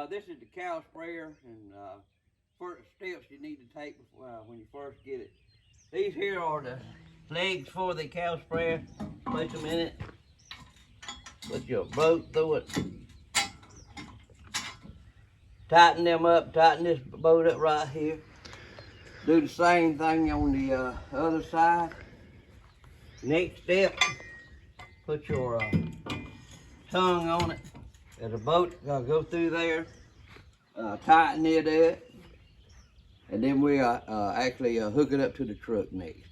This is the cow sprayer, and first steps you need to take before, when you first get it. These here are the legs for the cow sprayer. Place them in it. Put your boat through it. Tighten them up. Tighten this boat up right here. Do the same thing on the other side. Next step, put your tongue on it. There's a boat go through there. Tighten it up, and then we actually hook it up to the truck next.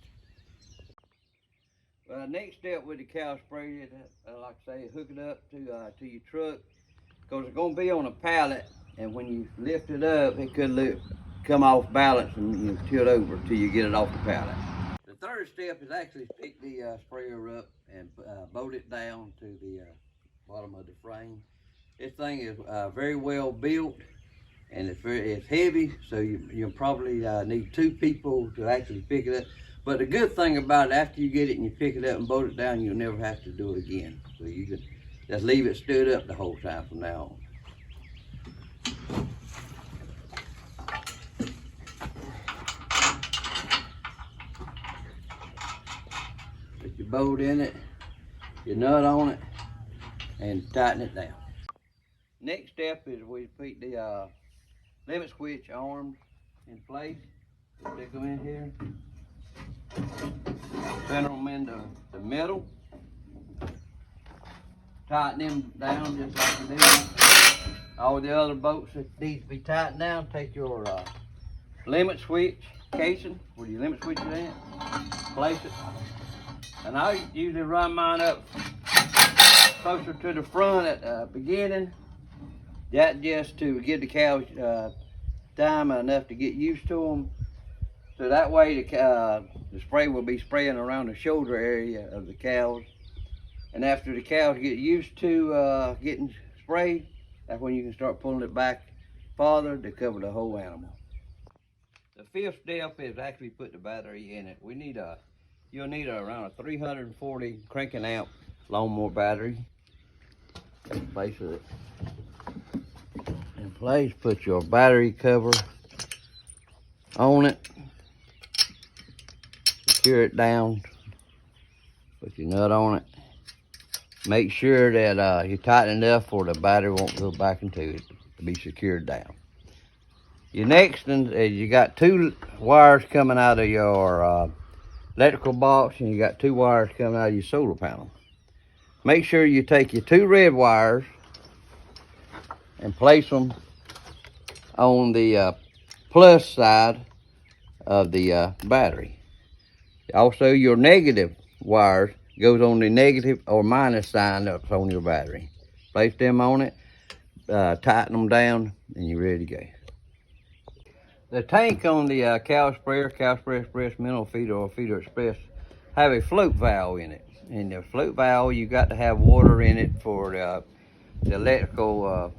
Next step with the cow sprayer, like I say, hook it up to your truck, because it's going to be on a pallet, and when you lift it up, it could come off balance and tilt over till you get it off the pallet. The third step is actually pick the sprayer up and bolt it down to the bottom of the frame. This thing is very well built, and it's heavy, so you probably need 2 people to actually pick it up. But the good thing about it, after you get it and you pick it up and bolt it down, you'll never have to do it again. So you can just leave it stood up the whole time from now on. Put your bolt in it, your nut on it, and tighten it down. Next step is we put the limit switch arms in place. Stick them in here. Center them into the middle. Tighten them down just like we do. All the other bolts that need to be tightened down. Take your limit switch casing, where your limit switch is at, place it. And I usually run mine up closer to the front at the beginning. That just to give the cows time enough to get used to them. So that way the spray will be spraying around the shoulder area of the cows. And after the cows get used to getting sprayed, that's when you can start pulling it back farther to cover the whole animal. The 5th step is actually put the battery in it. You'll need around a 340 cranking amp lawnmower battery. Take the place of it. In place, put your battery cover on it. Secure it down. Put your nut on it. Make sure that you tighten enough for the battery won't go back into it to be secured down. Your next one is you got 2 wires coming out of your electrical box, and you got 2 wires coming out of your solar panel. Make sure you take your 2 red wires and place them on the plus side of the battery. Also, your negative wires goes on the negative or minus sign that's on your battery. Place them on it, tighten them down, and you're ready to go. The tank on the cow sprayer express, mineral feeder, or feeder express, have a float valve in it. And the float valve, you got to have water in it for the electrical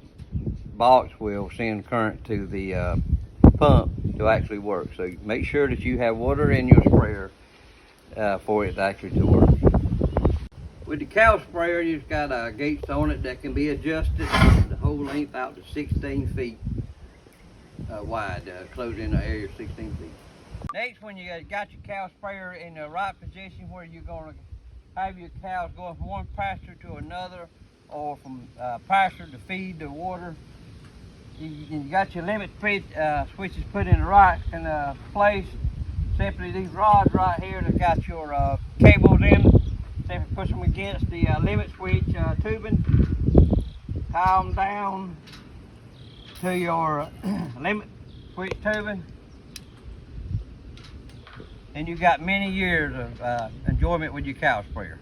box will send current to the pump to actually work. So make sure that you have water in your sprayer for it actually to work. With the cow sprayer, you've got gates on it that can be adjusted the whole length out to 16 feet wide, closing the area 16 feet. Next, when you got your cow sprayer in the right position where you're going to have your cows going from one pasture to another, or from pasture to feed to water, you got your limit switches put in the right place. Simply these rods right here that got your cables in, simply push them against the limit switch tubing, tie them down to your limit switch tubing, and you got many years of enjoyment with your cow sprayer.